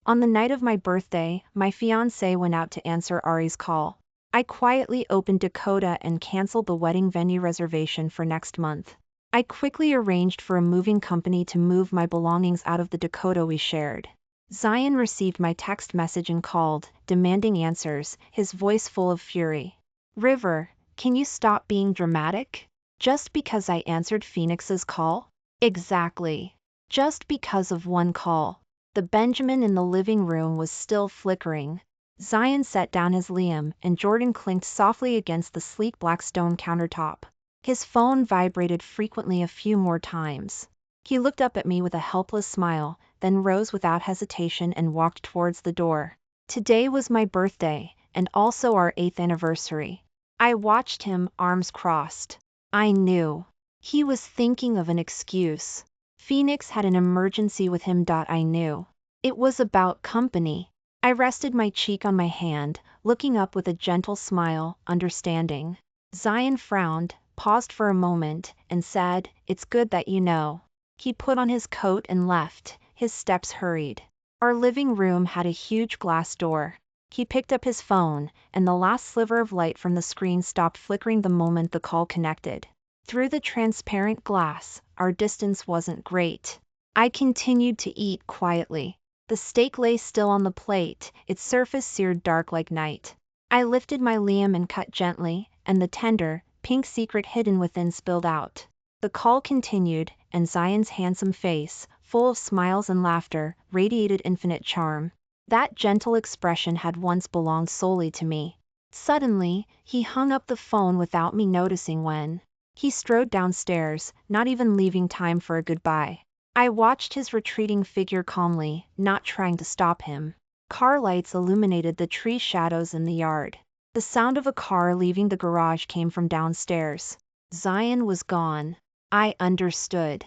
On the night of my birthday, my fiancé went out to answer Ari's call. I quietly opened Dakota and canceled the wedding venue reservation for next month. I quickly arranged for a moving company to move my belongings out of the Dakota we shared. Zion received my text message and called, demanding answers, his voice full of fury. "River, can you stop being dramatic? Just because I answered Phoenix's call?" "Exactly. Just because of one call." The Benjamin in the living room was still flickering. Zion set down his Liam and Jordan clinked softly against the sleek black stone countertop. His phone vibrated frequently a few more times. He looked up at me with a helpless smile, then rose without hesitation and walked towards the door. Today was my birthday, and also our 8th anniversary. I watched him, arms crossed. I knew. He was thinking of an excuse. Phoenix had an emergency with him. I knew. It was about company. I rested my cheek on my hand, looking up with a gentle smile, understanding. Zion frowned, paused for a moment, and said, "It's good that you know." He put on his coat and left, his steps hurried. Our living room had a huge glass door. He picked up his phone, and the last sliver of light from the screen stopped flickering the moment the call connected. Through the transparent glass, our distance wasn't great. I continued to eat quietly. The steak lay still on the plate, its surface seared dark like night. I lifted my Liam and cut gently, and the tender, pink secret hidden within spilled out. The call continued, and Zion's handsome face, full of smiles and laughter, radiated infinite charm. That gentle expression had once belonged solely to me. Suddenly, he hung up the phone without me noticing when. He strode downstairs, not even leaving time for a goodbye. I watched his retreating figure calmly, not trying to stop him. Car lights illuminated the tree shadows in the yard. The sound of a car leaving the garage came from downstairs. Zion was gone. I understood.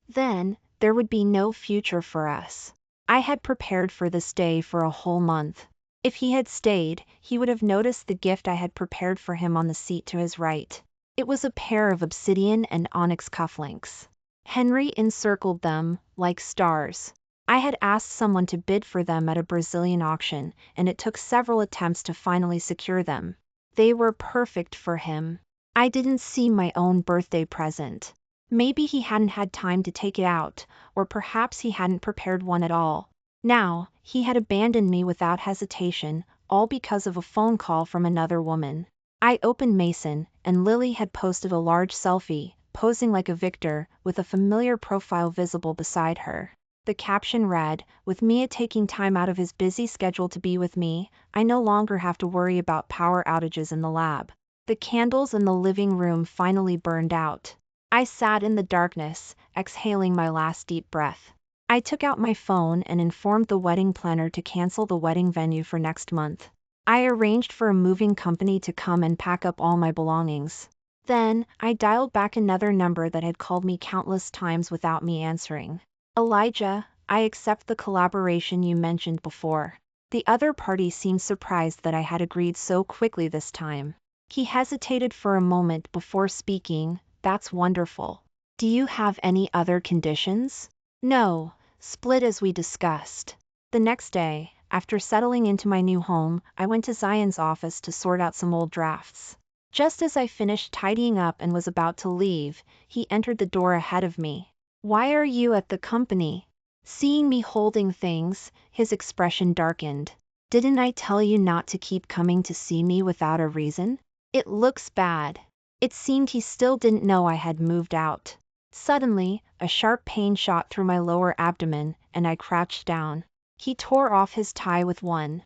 Then, there would be no future for us. I had prepared for this day for a whole month. If he had stayed, he would have noticed the gift I had prepared for him on the seat to his right. It was a pair of obsidian and onyx cufflinks. Henry encircled them, like stars. I had asked someone to bid for them at a Brazilian auction, and it took several attempts to finally secure them. They were perfect for him. I didn't see my own birthday present. Maybe he hadn't had time to take it out, or perhaps he hadn't prepared one at all. Now, he had abandoned me without hesitation, all because of a phone call from another woman. I opened Mason, and Lily had posted a large selfie, posing like a victor, with a familiar profile visible beside her. The caption read, "With Mia taking time out of his busy schedule to be with me, I no longer have to worry about power outages in the lab." The candles in the living room finally burned out. I sat in the darkness, exhaling my last deep breath. I took out my phone and informed the wedding planner to cancel the wedding venue for next month. I arranged for a moving company to come and pack up all my belongings. Then, I dialed back another number that had called me countless times without me answering. "Elijah, I accept the collaboration you mentioned before." The other party seemed surprised that I had agreed so quickly this time. He hesitated for a moment before speaking. "That's wonderful. Do you have any other conditions?" "No, split as we discussed." The next day, after settling into my new home, I went to Zion's office to sort out some old drafts. Just as I finished tidying up and was about to leave, he entered the door ahead of me. "Why are you at the company?" Seeing me holding things, his expression darkened. "Didn't I tell you not to keep coming to see me without a reason? It looks bad." It seemed he still didn't know I had moved out. Suddenly, a sharp pain shot through my lower abdomen, and I crouched down. He tore off his tie with one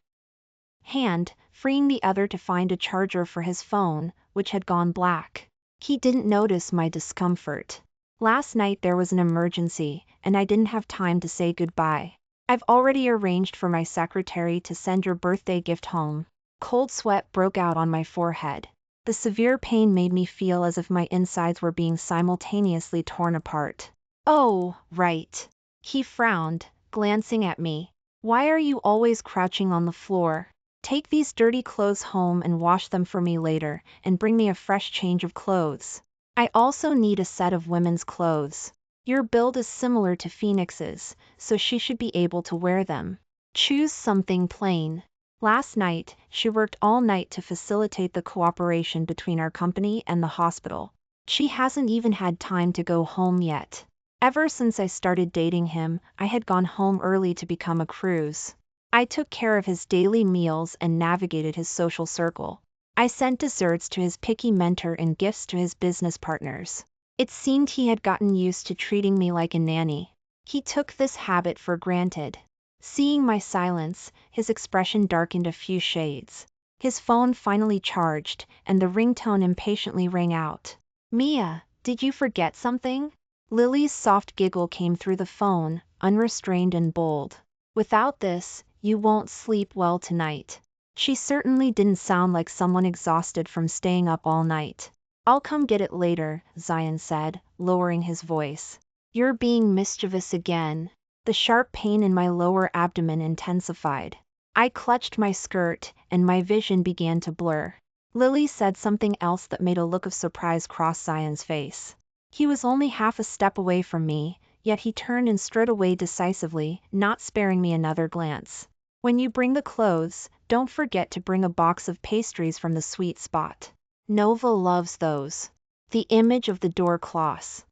hand, freeing the other to find a charger for his phone, which had gone black. He didn't notice my discomfort. "Last night there was an emergency, and I didn't have time to say goodbye. I've already arranged for my secretary to send your birthday gift home." Cold sweat broke out on my forehead. The severe pain made me feel as if my insides were being simultaneously torn apart. "Oh, right." He frowned, glancing at me. "Why are you always crouching on the floor? Take these dirty clothes home and wash them for me later, and bring me a fresh change of clothes. I also need a set of women's clothes. Your build is similar to Phoenix's, so she should be able to wear them." Choose something plain. Last night, she worked all night to facilitate the cooperation between our company and the hospital. She hasn't even had time to go home yet. Ever since I started dating him, I had gone home early to become a cruise. I took care of his daily meals and navigated his social circle. I sent desserts to his picky mentor and gifts to his business partners. It seemed he had gotten used to treating me like a nanny. He took this habit for granted. Seeing my silence, his expression darkened a few shades. His phone finally charged, and the ringtone impatiently rang out. "Mia, did you forget something?" Lily's soft giggle came through the phone, unrestrained and bold. "Without this, you won't sleep well tonight." She certainly didn't sound like someone exhausted from staying up all night. "I'll come get it later," Zion said, lowering his voice. "You're being mischievous again." The sharp pain in my lower abdomen intensified. I clutched my skirt, and my vision began to blur. Lily said something else that made a look of surprise cross Zion's face. He was only half a step away from me, yet he turned and strode away decisively, not sparing me another glance. "When you bring the clothes, don't forget to bring a box of pastries from the sweet spot. Nova loves those." The image of the door cloths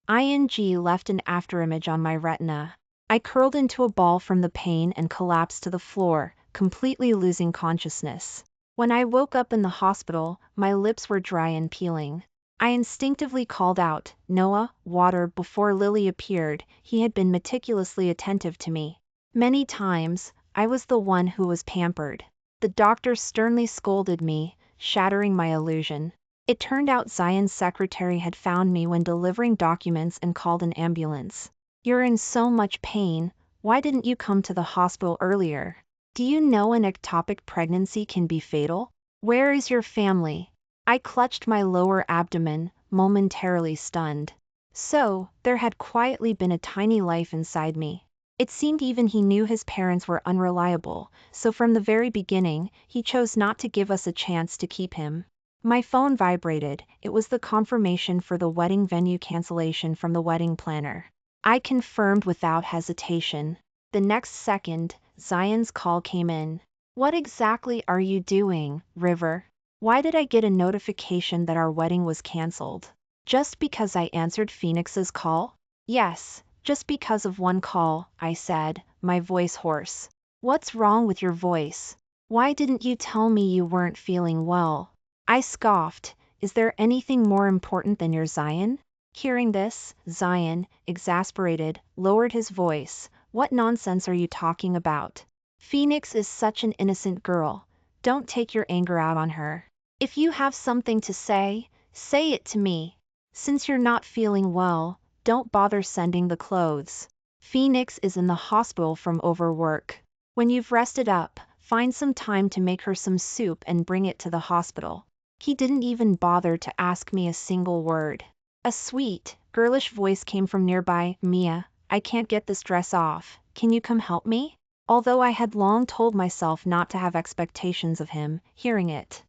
left an afterimage on my retina. I curled into a ball from the pain and collapsed to the floor, completely losing consciousness. When I woke up in the hospital, my lips were dry and peeling. I instinctively called out, "Noah, water," before Lily appeared. He had been meticulously attentive to me. Many times, I was the one who was pampered. The doctor sternly scolded me, shattering my illusion. It turned out Zion's secretary had found me when delivering documents and called an ambulance. "You're in so much pain, why didn't you come to the hospital earlier? Do you know an ectopic pregnancy can be fatal? Where is your family?" I clutched my lower abdomen, momentarily stunned. So, there had quietly been a tiny life inside me. It seemed even he knew his parents were unreliable, so from the very beginning, he chose not to give us a chance to keep him. My phone vibrated. It was the confirmation for the wedding venue cancellation from the wedding planner. I confirmed without hesitation. The next second, Zion's call came in. "What exactly are you doing, River? Why did I get a notification that our wedding was cancelled? Just because I answered Phoenix's call?" "Yes, just because of one call," I said, my voice hoarse. "What's wrong with your voice? Why didn't you tell me you weren't feeling well?" I scoffed. "Is there anything more important than your Zion?" Hearing this, Zion, exasperated, lowered his voice. "What nonsense are you talking about? Phoenix is such an innocent girl. Don't take your anger out on her. If you have something to say, say it to me. Since you're not feeling well, don't bother sending the clothes. Phoenix is in the hospital from overwork. When you've rested up, find some time to make her some soup and bring it to the hospital." He didn't even bother to ask me a single word. A sweet, girlish voice came from nearby. "Mia, I can't get this dress off. Can you come help me?" Although I had long told myself not to have expectations of him, hearing it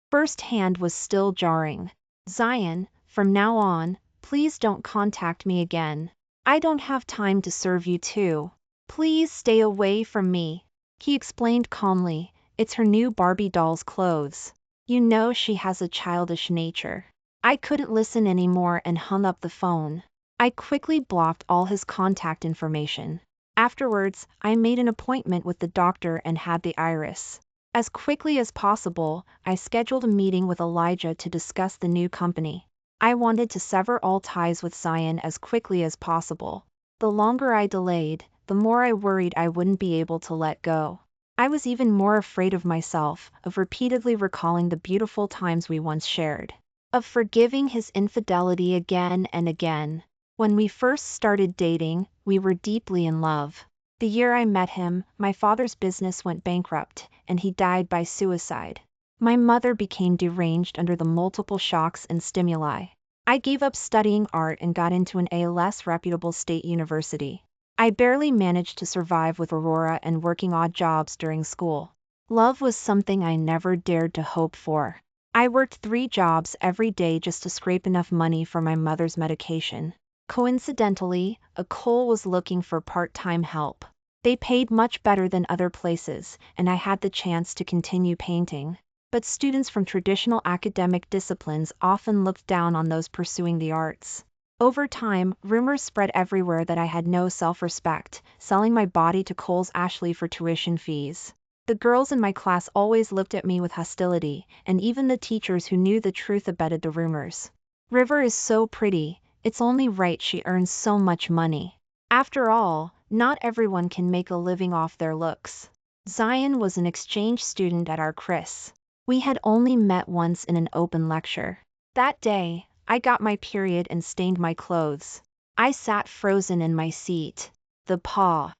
firsthand was still jarring. "Zion, from now on, please don't contact me again. I don't have time to serve you too. Please stay away from me." He explained calmly, "It's her new Barbie doll's clothes. You know she has a childish nature." I couldn't listen anymore and hung up the phone. I quickly blocked all his contact information. Afterwards, I made an appointment with the doctor and had the iris. As quickly as possible, I scheduled a meeting with Elijah to discuss the new company. I wanted to sever all ties with Zion as quickly as possible. The longer I delayed, the more I worried I wouldn't be able to let go. I was even more afraid of myself, of repeatedly recalling the beautiful times we once shared, of forgiving his infidelity again and again. When we first started dating, we were deeply in love. The year I met him, my father's business went bankrupt, and he died by suicide. My mother became deranged under the multiple shocks and stimuli. I gave up studying art and got into a less reputable state university. I barely managed to survive with Aurora and working odd jobs during school. Love was something I never dared to hope for. I worked 3 jobs every day just to scrape enough money for my mother's medication. Coincidentally, Cole was looking for part-time help. They paid much better than other places, and I had the chance to continue painting. But students from traditional academic disciplines often looked down on those pursuing the arts. Over time, rumors spread everywhere that I had no self-respect, selling my body to Coles Ashley for tuition fees. The girls in my class always looked at me with hostility, and even the teachers who knew the truth abetted the rumors. River is so pretty, it's only right she earns so much money. After all, not everyone can make a living off their looks. Zion was an exchange student at our Chris. We had only met once in an open lecture. That day, I got my period and stained my clothes. I sat frozen in my seat. The pain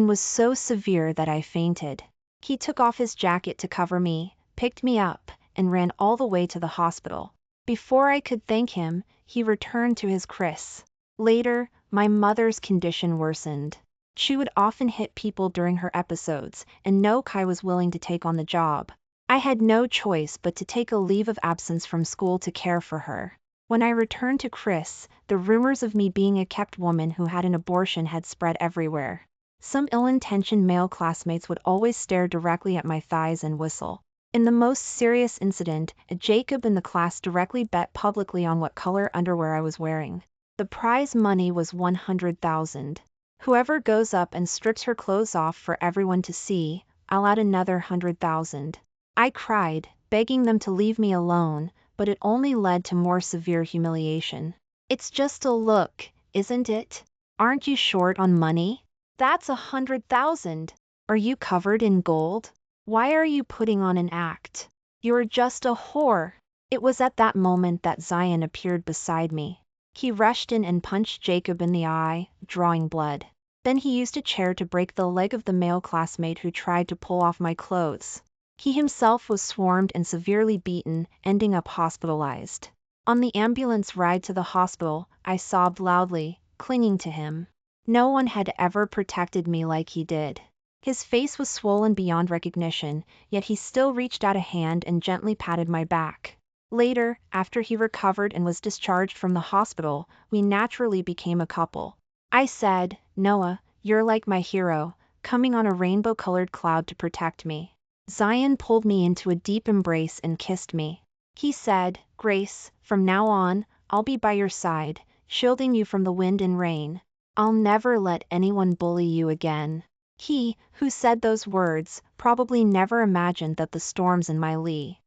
was so severe that I fainted. He took off his jacket to cover me, picked me up, and ran all the way to the hospital. Before I could thank him, he returned to his Chris. Later, my mother's condition worsened. She would often hit people during her episodes, and no Kai was willing to take on the job. I had no choice but to take a leave of absence from school to care for her. When I returned to Chris, the rumors of me being a kept woman who had an abortion had spread everywhere. Some ill-intentioned male classmates would always stare directly at my thighs and whistle. In the most serious incident, Jacob in the class directly bet publicly on what color underwear I was wearing. The prize money was $100,000. Whoever goes up and strips her clothes off for everyone to see, I'll add another $100,000. I cried, begging them to leave me alone, but it only led to more severe humiliation. It's just a look, isn't it? Aren't you short on money? That's $100,000. Are you covered in gold? Why are you putting on an act? You're just a whore. It was at that moment that Zion appeared beside me. He rushed in and punched Jacob in the eye, drawing blood. Then he used a chair to break the leg of the male classmate who tried to pull off my clothes. He himself was swarmed and severely beaten, ending up hospitalized. On the ambulance ride to the hospital, I sobbed loudly, clinging to him. No one had ever protected me like he did. His face was swollen beyond recognition, yet he still reached out a hand and gently patted my back. Later, after he recovered and was discharged from the hospital, we naturally became a couple. I said, "Noah, you're like my hero, coming on a rainbow-colored cloud to protect me." Zion pulled me into a deep embrace and kissed me. He said, "Grace, from now on, I'll be by your side, shielding you from the wind and rain. I'll never let anyone bully you again." He, who said those words, probably never imagined that the storms in my lee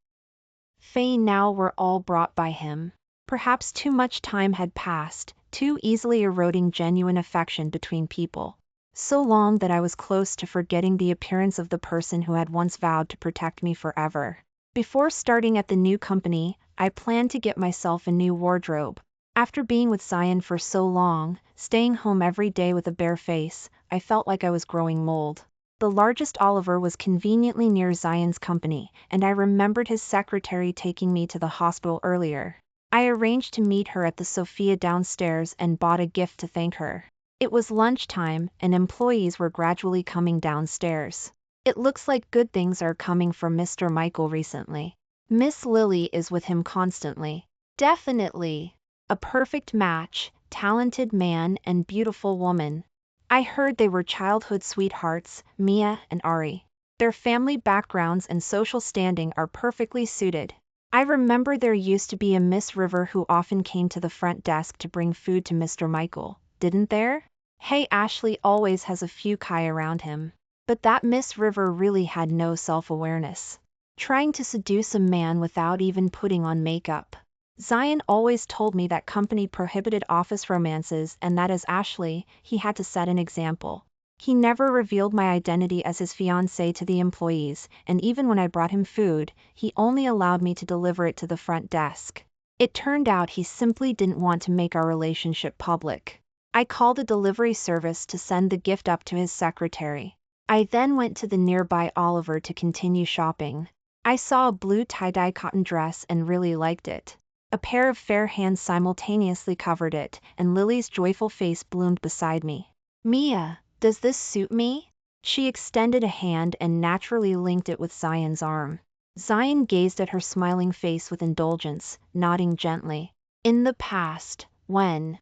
Faye now were all brought by him. Perhaps too much time had passed, too easily eroding genuine affection between people. So long that I was close to forgetting the appearance of the person who had once vowed to protect me forever. Before starting at the new company, I planned to get myself a new wardrobe. After being with Zion for so long, staying home every day with a bare face, I felt like I was growing mold. The largest Oliver was conveniently near Zion's company, and I remembered his secretary taking me to the hospital earlier. I arranged to meet her at the Sophia downstairs and bought a gift to thank her. It was lunchtime, and employees were gradually coming downstairs. It looks like good things are coming from Mr. Michael recently. Miss Lily is with him constantly. Definitely. A perfect match, talented man and beautiful woman. I heard they were childhood sweethearts, Mia and Ari. Their family backgrounds and social standing are perfectly suited. I remember there used to be a Miss River who often came to the front desk to bring food to Mr. Michael, didn't there? Hey, Ashley always has a few Kai around him. But that Miss River really had no self-awareness. Trying to seduce a man without even putting on makeup. Zion always told me that company prohibited office romances and that as Ashley, he had to set an example. He never revealed my identity as his fiancée to the employees, and even when I brought him food, he only allowed me to deliver it to the front desk. It turned out he simply didn't want to make our relationship public. I called a delivery service to send the gift up to his secretary. I then went to the nearby Oliver to continue shopping. I saw a blue tie-dye cotton dress and really liked it. A pair of fair hands simultaneously covered it, and Lily's joyful face bloomed beside me. "Mia, does this suit me?" She extended a hand and naturally linked it with Zion's arm. Zion gazed at her smiling face with indulgence, nodding gently. In the past, when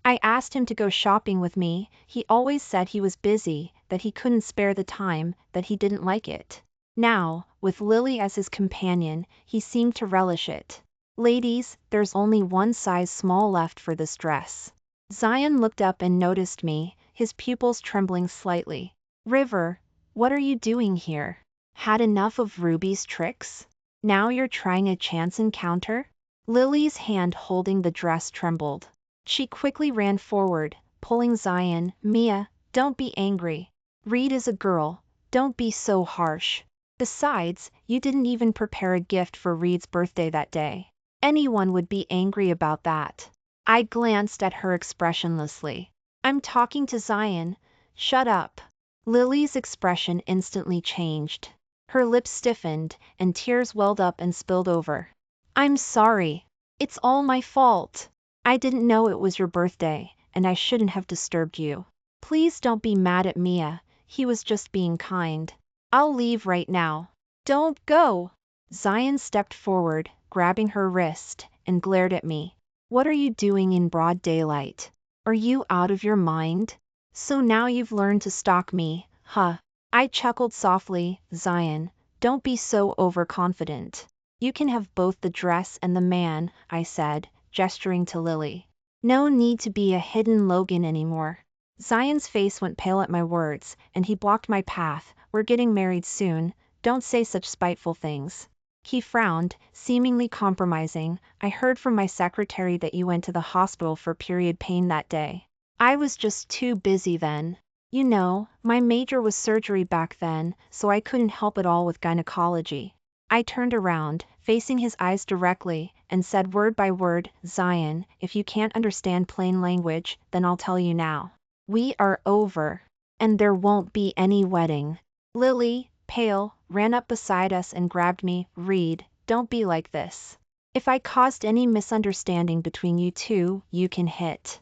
I asked him to go shopping with me. He always said he was busy, that he couldn't spare the time, that he didn't like it. Now, with Lily as his companion, he seemed to relish it. Ladies, there's only one size small left for this dress. Zion looked up and noticed me, his pupils trembling slightly. River, what are you doing here? Had enough of Ruby's tricks? Now you're trying a chance encounter? Lily's hand holding the dress trembled. She quickly ran forward, pulling Zion. Mia, don't be angry. Reed is a girl, don't be so harsh. Besides, you didn't even prepare a gift for Reed's birthday that day. Anyone would be angry about that. I glanced at her expressionlessly. I'm talking to Zion. Shut up. Lily's expression instantly changed. Her lips stiffened, and tears welled up and spilled over. I'm sorry. It's all my fault. I didn't know it was your birthday, and I shouldn't have disturbed you. Please don't be mad at Mia, he was just being kind. I'll leave right now. Don't go. Zion stepped forward, grabbing her wrist, and glared at me. What are you doing in broad daylight? Are you out of your mind? So now you've learned to stalk me, huh? I chuckled softly. Zion, don't be so overconfident. You can have both the dress and the man, I said, gesturing to Lily. No need to be a hidden Logan anymore. Zion's face went pale at my words, and he blocked my path. We're getting married soon, don't say such spiteful things. He frowned, seemingly compromising. I heard from my secretary that you went to the hospital for period pain that day. I was just too busy then. You know, my major was surgery back then, so I couldn't help at all with gynecology. I turned around, facing his eyes directly, and said word by word, Zion, if you can't understand plain language, then I'll tell you now. We are over. And there won't be any wedding. Lily, pale, ran up beside us and grabbed me. Reed, don't be like this. If I caused any misunderstanding between you two, you can hit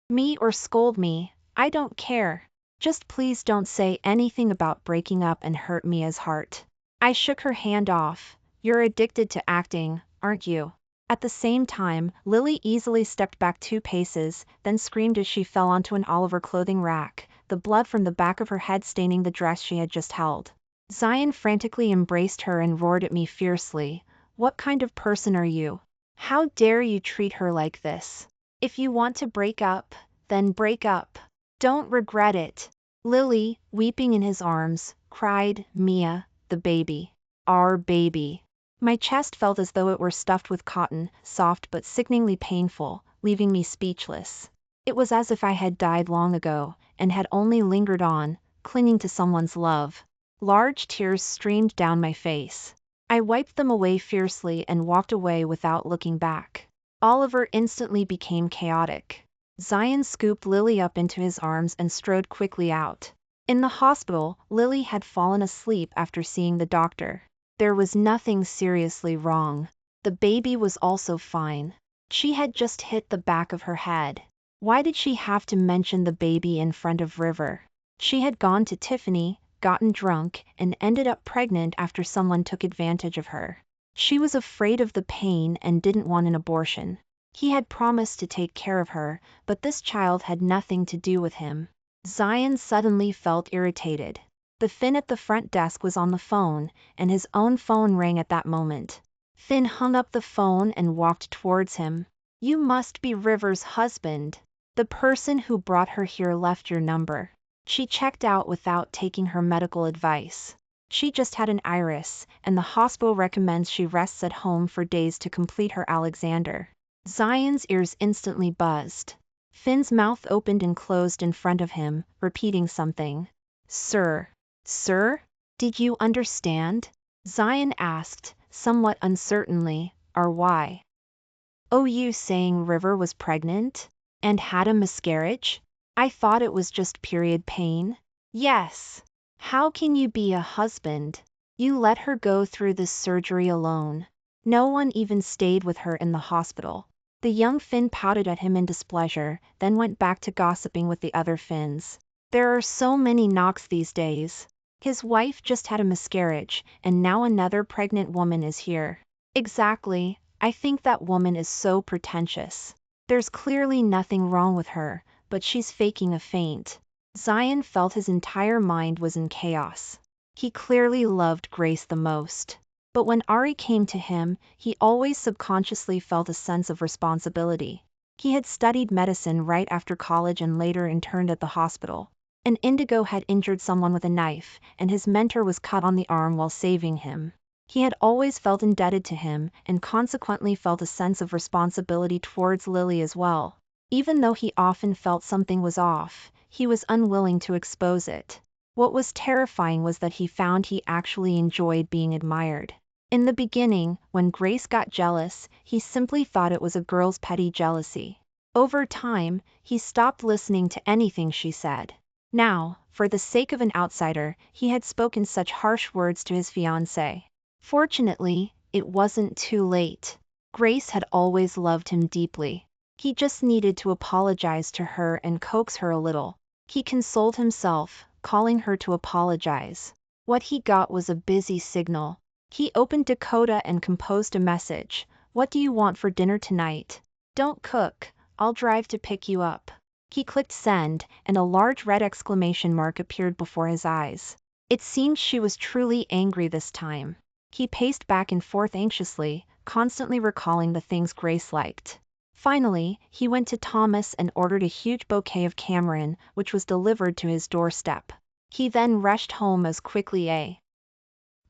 me or scold me, I don't care. Just please don't say anything about breaking up and hurt Mia's heart. I shook her hand off. You're addicted to acting, aren't you? At the same time, Lily easily stepped back 2 paces, then screamed as she fell onto an Oliver clothing rack, the blood from the back of her head staining the dress she had just held. Zion frantically embraced her and roared at me fiercely. What kind of person are you? How dare you treat her like this? If you want to break up, then break up. Don't regret it. Lily, weeping in his arms, cried, Mia, the baby. Our baby. My chest felt as though it were stuffed with cotton, soft but sickeningly painful, leaving me speechless. It was as if I had died long ago, and had only lingered on, clinging to someone's love. Large tears streamed down my face. I wiped them away fiercely and walked away without looking back. Oliver instantly became chaotic. Zion scooped Lily up into his arms and strode quickly out. In the hospital, Lily had fallen asleep after seeing the doctor. There was nothing seriously wrong. The baby was also fine. She had just hit the back of her head. Why did she have to mention the baby in front of River? She had gone to Tiffany, gotten drunk, and ended up pregnant after someone took advantage of her. She was afraid of the pain and didn't want an abortion. He had promised to take care of her, but this child had nothing to do with him. Zion suddenly felt irritated. The Finn at the front desk was on the phone, and his own phone rang at that moment. Finn hung up the phone and walked towards him. You must be River's husband. The person who brought her here left your number. She checked out without taking her medical advice. She just had an iris, and the hospital recommends she rests at home for days to complete her Alexander. Zion's ears instantly buzzed. Finn's mouth opened and closed in front of him, repeating something. Sir. Sir? Did you understand? Zion asked, somewhat uncertainly, or why? Oh, you saying River was pregnant? And had a miscarriage? I thought it was just period pain. Yes. How can you be a husband? You let her go through this surgery alone. No one even stayed with her in the hospital. The young Finn pouted at him in displeasure, then went back to gossiping with the other Finns. There are so many knocks these days. His wife just had a miscarriage, and now another pregnant woman is here. Exactly, I think that woman is so pretentious. There's clearly nothing wrong with her, but she's faking a faint. Zion felt his entire mind was in chaos. He clearly loved Grace the most. But when Ari came to him, he always subconsciously felt a sense of responsibility. He had studied medicine right after college and later interned at the hospital. And Indigo had injured someone with a knife, and his mentor was cut on the arm while saving him. He had always felt indebted to him, and consequently felt a sense of responsibility towards Lily as well. Even though he often felt something was off, he was unwilling to expose it. What was terrifying was that he found he actually enjoyed being admired. In the beginning, when Grace got jealous, he simply thought it was a girl's petty jealousy. Over time, he stopped listening to anything she said. Now, for the sake of an outsider, he had spoken such harsh words to his fiancée. Fortunately, it wasn't too late. Grace had always loved him deeply. He just needed to apologize to her and coax her a little. He consoled himself, calling her to apologize. What he got was a busy signal. He opened Dakota and composed a message. "What do you want for dinner tonight? Don't cook, I'll drive to pick you up." He clicked send, and a large red exclamation mark appeared before his eyes. It seemed she was truly angry this time. He paced back and forth anxiously, constantly recalling the things Grace liked. Finally, he went to Thomas and ordered a huge bouquet of Cameron, which was delivered to his doorstep. He then rushed home as quickly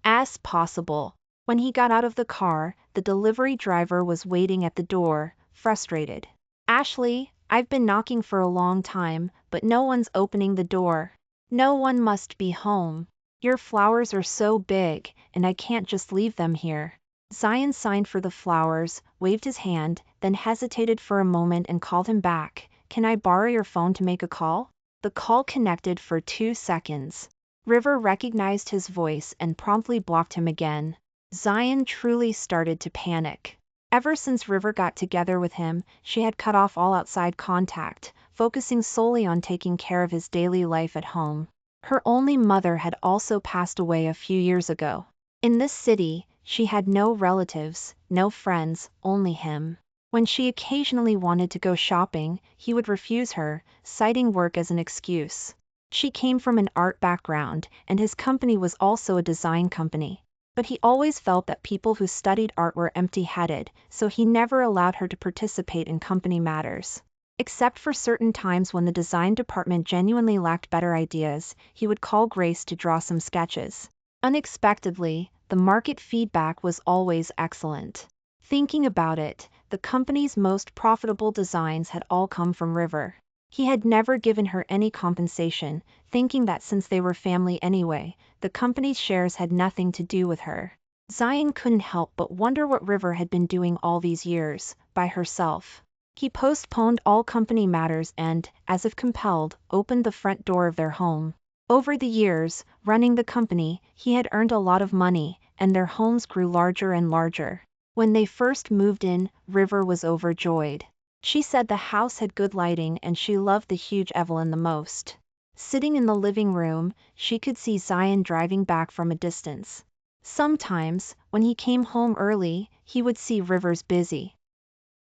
as possible. When he got out of the car, the delivery driver was waiting at the door, frustrated. "Ashley, I've been knocking for a long time, but no one's opening the door. No one must be home. Your flowers are so big, and I can't just leave them here." Zion signed for the flowers, waved his hand, then hesitated for a moment and called him back. "Can I borrow your phone to make a call?" The call connected for 2 seconds. River recognized his voice and promptly blocked him again. Zion truly started to panic. Ever since River got together with him, she had cut off all outside contact, focusing solely on taking care of his daily life at home. Her only mother had also passed away a few years ago. In this city, she had no relatives, no friends, only him. When she occasionally wanted to go shopping, he would refuse her, citing work as an excuse. She came from an art background, and his company was also a design company. But he always felt that people who studied art were empty-headed, so he never allowed her to participate in company matters. Except for certain times when the design department genuinely lacked better ideas, he would call Grace to draw some sketches. Unexpectedly, the market feedback was always excellent. Thinking about it, the company's most profitable designs had all come from River. He had never given her any compensation, thinking that since they were family anyway, the company's shares had nothing to do with her. Zion couldn't help but wonder what River had been doing all these years, by herself. He postponed all company matters and, as if compelled, opened the front door of their home. Over the years, running the company, he had earned a lot of money, and their homes grew larger and larger. When they first moved in, River was overjoyed. She said the house had good lighting and she loved the huge Evelyn the most. Sitting in the living room, she could see Zion driving back from a distance. Sometimes, when he came home early, he would see River's busy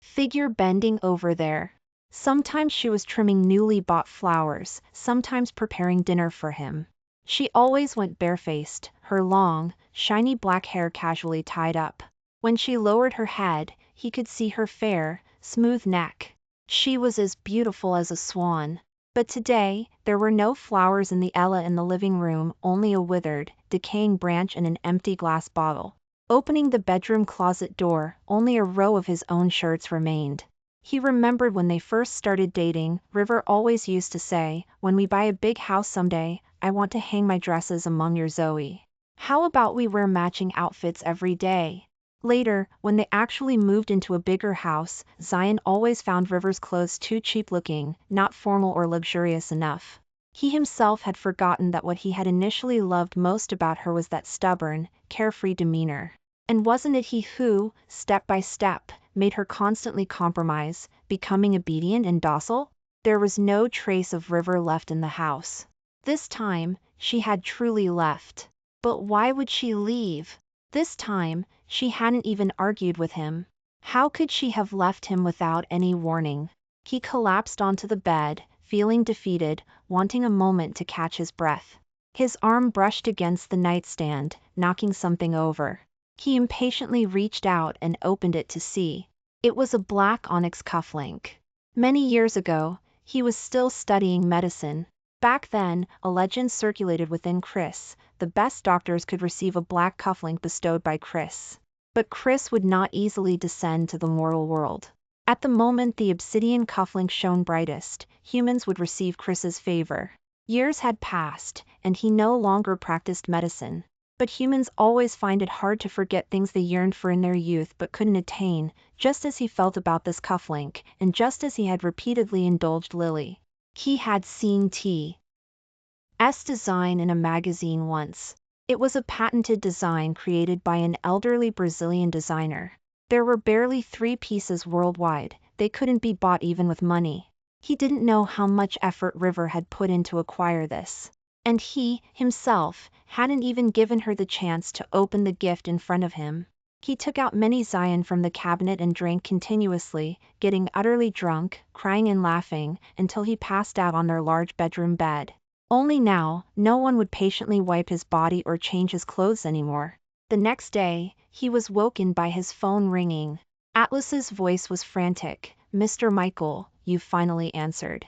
figure bending over there. Sometimes she was trimming newly bought flowers, sometimes preparing dinner for him. She always went barefaced, her long, shiny black hair casually tied up. When she lowered her head, he could see her fair, smooth neck. She was as beautiful as a swan. But today, there were no flowers in the Ella in the living room, only a withered, decaying branch and an empty glass bottle. Opening the bedroom closet door, only a row of his own shirts remained. He remembered when they first started dating, River always used to say, "When we buy a big house someday, I want to hang my dresses among your Zoe. How about we wear matching outfits every day?" Later, when they actually moved into a bigger house, Zion always found River's clothes too cheap-looking, not formal or luxurious enough. He himself had forgotten that what he had initially loved most about her was that stubborn, carefree demeanor. And wasn't it he who, step by step, made her constantly compromise, becoming obedient and docile? There was no trace of River left in the house. This time, she had truly left. But why would she leave? This time, she hadn't even argued with him. How could she have left him without any warning? He collapsed onto the bed, feeling defeated, wanting a moment to catch his breath. His arm brushed against the nightstand, knocking something over. He impatiently reached out and opened it to see. It was a black onyx cufflink. Many years ago, he was still studying medicine. Back then, a legend circulated within Chris: the best doctors could receive a black cufflink bestowed by Chris. But Chris would not easily descend to the mortal world. At the moment the obsidian cufflink shone brightest, humans would receive Chris's favor. Years had passed, and he no longer practiced medicine. But humans always find it hard to forget things they yearned for in their youth but couldn't attain, just as he felt about this cufflink, and just as he had repeatedly indulged Lily. He had seen T.'s design in a magazine once. It was a patented design created by an elderly Brazilian designer. There were barely 3 pieces worldwide, they couldn't be bought even with money. He didn't know how much effort River had put in to acquire this. And he, himself, hadn't even given her the chance to open the gift in front of him. He took out many Zion from the cabinet and drank continuously, getting utterly drunk, crying and laughing, until he passed out on their large bedroom bed. Only now, no one would patiently wipe his body or change his clothes anymore. The next day, he was woken by his phone ringing. Atlas's voice was frantic. "Mr. Michael, you've finally answered.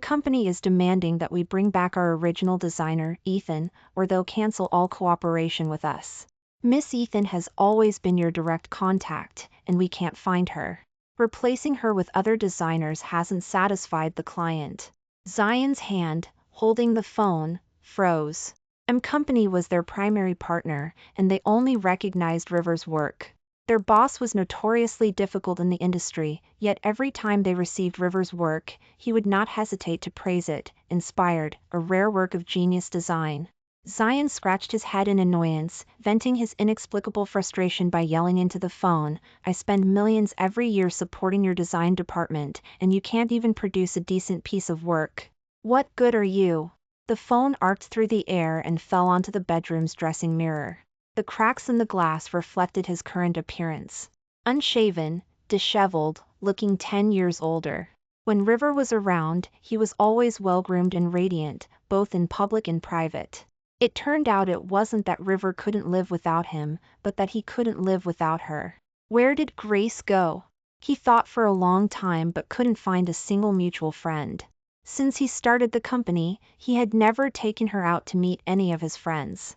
Company is demanding that we bring back our original designer, Ethan, or they'll cancel all cooperation with us. Miss Ethan has always been your direct contact, and we can't find her. Replacing her with other designers hasn't satisfied the client." Zion's hand, holding the phone, froze. Company was their primary partner, and they only recognized River's work. Their boss was notoriously difficult in the industry, yet every time they received River's work, he would not hesitate to praise it: inspired, a rare work of genius design. Zion scratched his head in annoyance, venting his inexplicable frustration by yelling into the phone, "I spend millions every year supporting your design department, and you can't even produce a decent piece of work. What good are you?" The phone arced through the air and fell onto the bedroom's dressing mirror. The cracks in the glass reflected his current appearance. Unshaven, disheveled, looking 10 years older. When River was around, he was always well-groomed and radiant, both in public and private. It turned out it wasn't that River couldn't live without him, but that he couldn't live without her. Where did Grace go? He thought for a long time but couldn't find a single mutual friend. Since he started the company, he had never taken her out to meet any of his friends.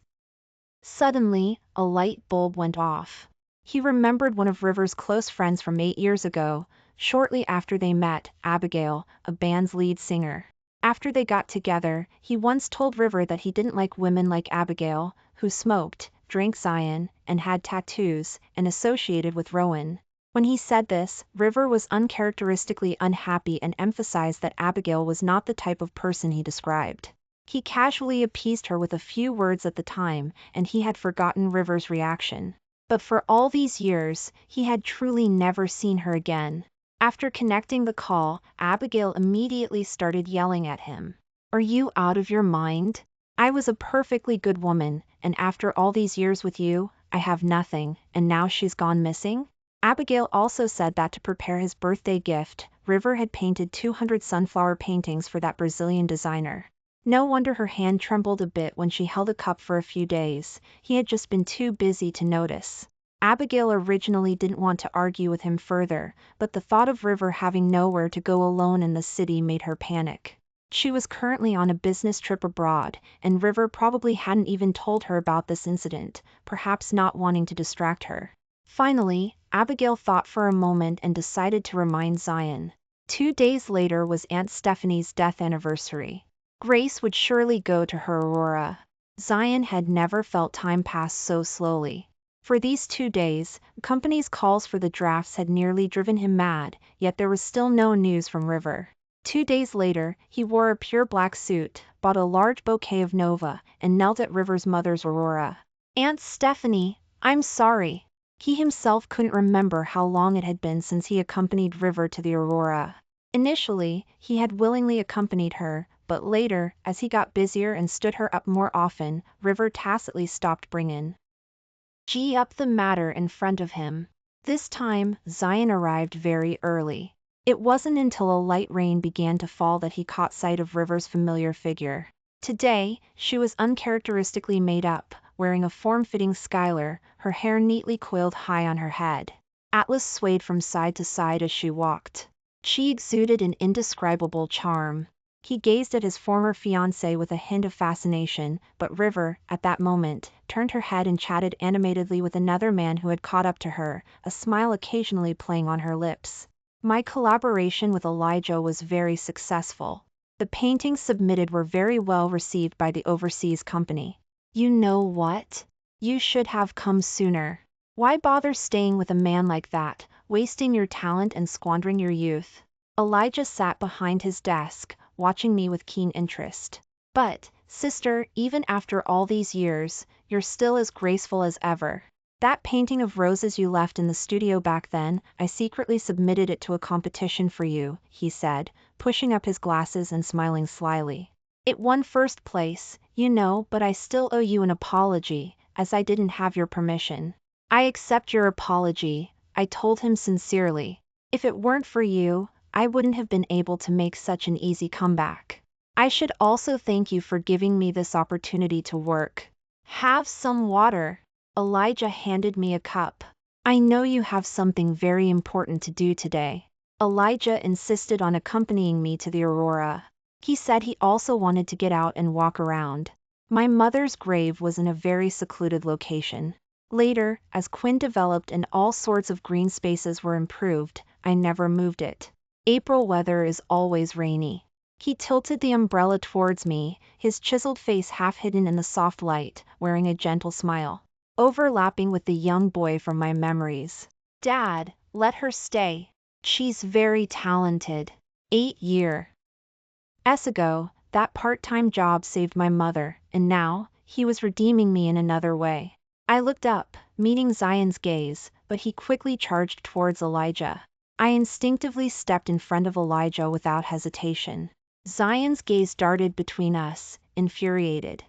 Suddenly, a light bulb went off. He remembered one of River's close friends from 8 years ago, shortly after they met, Abigail, a band's lead singer. After they got together, he once told River that he didn't like women like Abigail, who smoked, drank Zion, and had tattoos, and associated with Rowan. When he said this, River was uncharacteristically unhappy and emphasized that Abigail was not the type of person he described. He casually appeased her with a few words at the time, and he had forgotten River's reaction. But for all these years, he had truly never seen her again. After connecting the call, Abigail immediately started yelling at him. "Are you out of your mind? I was a perfectly good woman, and after all these years with you, I have nothing, and now she's gone missing?" Abigail also said that to prepare his birthday gift, River had painted 200 sunflower paintings for that Brazilian designer. No wonder her hand trembled a bit when she held a cup for a few days. He had just been too busy to notice. Abigail originally didn't want to argue with him further, but the thought of River having nowhere to go alone in the city made her panic. She was currently on a business trip abroad, and River probably hadn't even told her about this incident, perhaps not wanting to distract her. Finally, Abigail thought for a moment and decided to remind Zion. 2 days later was Aunt Stephanie's death anniversary. Grace would surely go to her Aurora. Zion had never felt time pass so slowly. For these 2 days, the company's calls for the drafts had nearly driven him mad, yet there was still no news from River. 2 days later, he wore a pure black suit, bought a large bouquet of Nova, and knelt at River's mother's Aurora. "Aunt Stephanie, I'm sorry." He himself couldn't remember how long it had been since he accompanied River to the Aurora. Initially, he had willingly accompanied her, but later, as he got busier and stood her up more often, River tacitly stopped bringing up the matter in front of him. This time, Zion arrived very early. It wasn't until a light rain began to fall that he caught sight of River's familiar figure. Today, she was uncharacteristically made up, wearing a form-fitting skylar, her hair neatly coiled high on her head. Atlas swayed from side to side as she walked. She exuded an indescribable charm. He gazed at his former fiancée with a hint of fascination, but River, at that moment, turned her head and chatted animatedly with another man who had caught up to her, a smile occasionally playing on her lips. My collaboration with Elijah was very successful. The paintings submitted were very well received by the overseas company. You know what? You should have come sooner. Why bother staying with a man like that, wasting your talent and squandering your youth? Elijah sat behind his desk, watching me with keen interest. But, sister, even after all these years, you're still as graceful as ever. That painting of roses you left in the studio back then, I secretly submitted it to a competition for you, he said, pushing up his glasses and smiling slyly. It won first place, you know, but I still owe you an apology, as I didn't have your permission. I accept your apology, I told him sincerely. If it weren't for you, I wouldn't have been able to make such an easy comeback. I should also thank you for giving me this opportunity to work. Have some water. Elijah handed me a cup. I know you have something very important to do today. Elijah insisted on accompanying me to the Aurora. He said he also wanted to get out and walk around. My mother's grave was in a very secluded location. Later, as Quinn developed and all sorts of green spaces were improved, I never moved it. April weather is always rainy. He tilted the umbrella towards me, his chiseled face half hidden in the soft light, wearing a gentle smile, overlapping with the young boy from my memories. Dad, let her stay. She's very talented. 8 years ago, that part-time job saved my mother, and now, he was redeeming me in another way. I looked up, meeting Zion's gaze, but he quickly charged towards Elijah. I instinctively stepped in front of Elijah without hesitation. Zion's gaze darted between us, infuriated.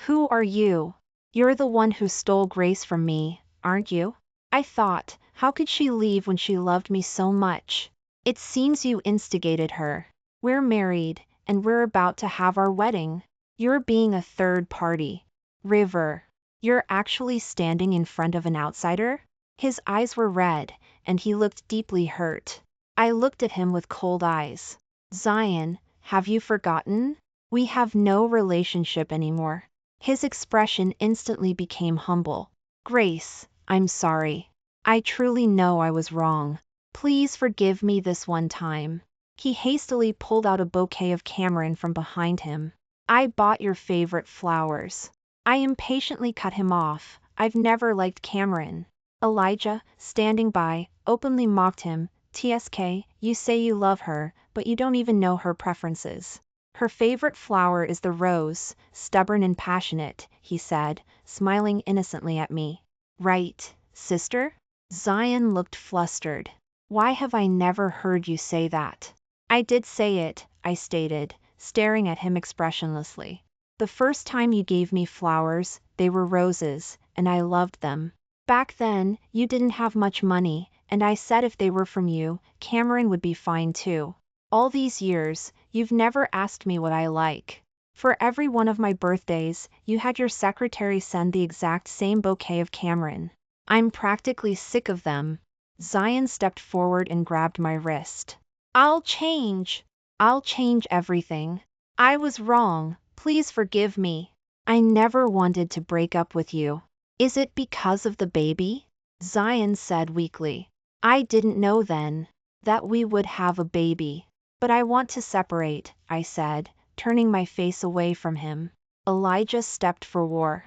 Who are you? You're the one who stole Grace from me, aren't you? I thought, how could she leave when she loved me so much? It seems you instigated her. We're married, and we're about to have our wedding. You're being a third party. River. You're actually standing in front of an outsider? His eyes were red, and he looked deeply hurt. I looked at him with cold eyes. Zion, have you forgotten? We have no relationship anymore. His expression instantly became humble. Grace, I'm sorry. I truly know I was wrong. Please forgive me this one time. He hastily pulled out a bouquet of Cameron from behind him. I bought your favorite flowers. I impatiently cut him off. I've never liked Cameron. Elijah, standing by, openly mocked him. TSK, you say you love her, but you don't even know her preferences. Her favorite flower is the rose, stubborn and passionate, he said, smiling innocently at me. Right, sister? Zion looked flustered. Why have I never heard you say that? I did say it, I stated, staring at him expressionlessly. The first time you gave me flowers, they were roses, and I loved them. Back then, you didn't have much money, and I said if they were from you, Cameron would be fine too. All these years, you've never asked me what I like. For every one of my birthdays, you had your secretary send the exact same bouquet of Cameron. I'm practically sick of them. Zion stepped forward and grabbed my wrist. I'll change. I'll change everything. I was wrong, please forgive me. I never wanted to break up with you. Is it because of the baby? Zion said weakly. I didn't know then that we would have a baby. But I want to separate, I said, turning my face away from him. Elijah stepped forward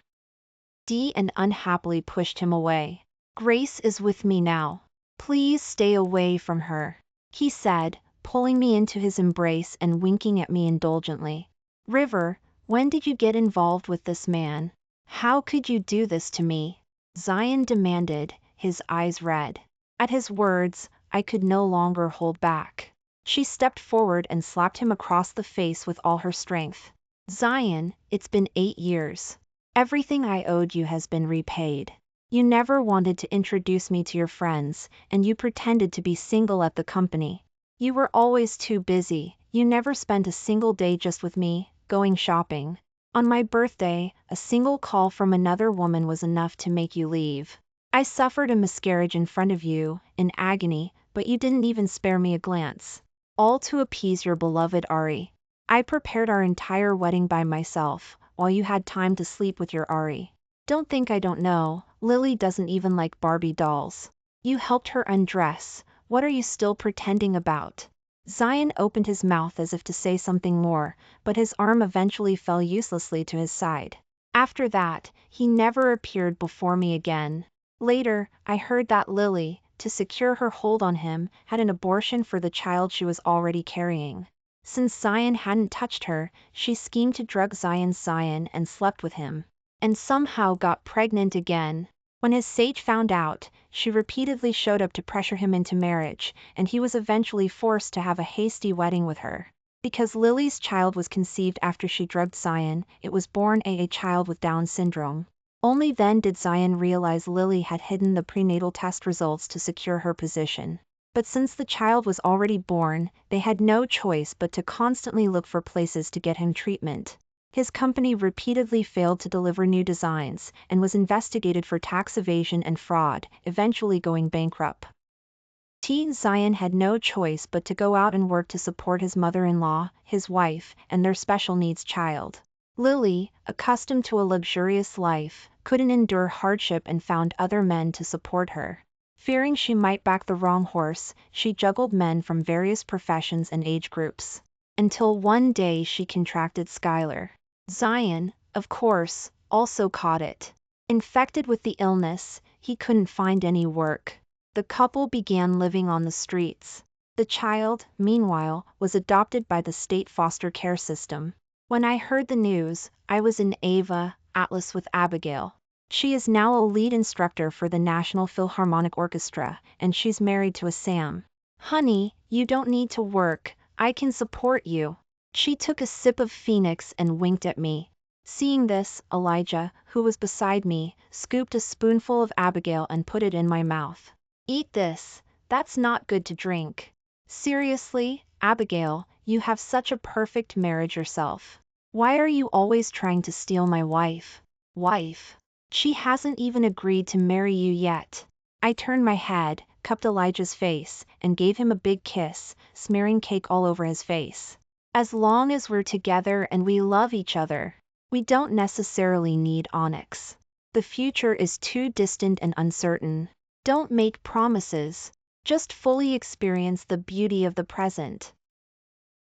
and unhappily pushed him away. Grace is with me now. Please stay away from her, he said, pulling me into his embrace and winking at me indulgently. River, when did you get involved with this man? How could you do this to me? Zion demanded, his eyes red. At his words, I could no longer hold back. She stepped forward and slapped him across the face with all her strength. Zion, it's been 8 years. Everything I owed you has been repaid. You never wanted to introduce me to your friends, and you pretended to be single at the company. You were always too busy, you never spent a single day just with me, going shopping. On my birthday, a single call from another woman was enough to make you leave. I suffered a miscarriage in front of you, in agony, but you didn't even spare me a glance. All to appease your beloved Ari. I prepared our entire wedding by myself, while you had time to sleep with your Ari. Don't think I don't know, Lily doesn't even like Barbie dolls. You helped her undress, what are you still pretending about? Zion opened his mouth as if to say something more, but his arm eventually fell uselessly to his side. After that, he never appeared before me again. Later, I heard that Lily, to secure her hold on him, had an abortion for the child she was already carrying. Since Zion hadn't touched her, she schemed to drug Zion and slept with him. And somehow got pregnant again. When his sage found out, she repeatedly showed up to pressure him into marriage, and he was eventually forced to have a hasty wedding with her. Because Lily's child was conceived after she drugged Zion, it was born a child with Down syndrome. Only then did Zion realize Lily had hidden the prenatal test results to secure her position. But since the child was already born, they had no choice but to constantly look for places to get him treatment. His company repeatedly failed to deliver new designs, and was investigated for tax evasion and fraud, eventually going bankrupt. Zion had no choice but to go out and work to support his mother-in-law, his wife, and their special needs child. Lily, accustomed to a luxurious life, couldn't endure hardship and found other men to support her. Fearing she might back the wrong horse, she juggled men from various professions and age groups. Until one day she contracted Skylar. Zion, of course, also caught it. Infected with the illness, he couldn't find any work. The couple began living on the streets. The child, meanwhile, was adopted by the state foster care system. When I heard the news, I was in Ava, Atlas with Abigail. She is now a lead instructor for the National Philharmonic Orchestra, and she's married to a Sam. Honey, you don't need to work, I can support you. She took a sip of Phoenix and winked at me. Seeing this, Elijah, who was beside me, scooped a spoonful of Abigail and put it in my mouth. Eat this, that's not good to drink. Seriously, Abigail, you have such a perfect marriage yourself. Why are you always trying to steal my wife? Wife? She hasn't even agreed to marry you yet. I turned my head, cupped Elijah's face, and gave him a big kiss, smearing cake all over his face. As long as we're together and we love each other, we don't necessarily need onyx. The future is too distant and uncertain. Don't make promises. Just fully experience the beauty of the present.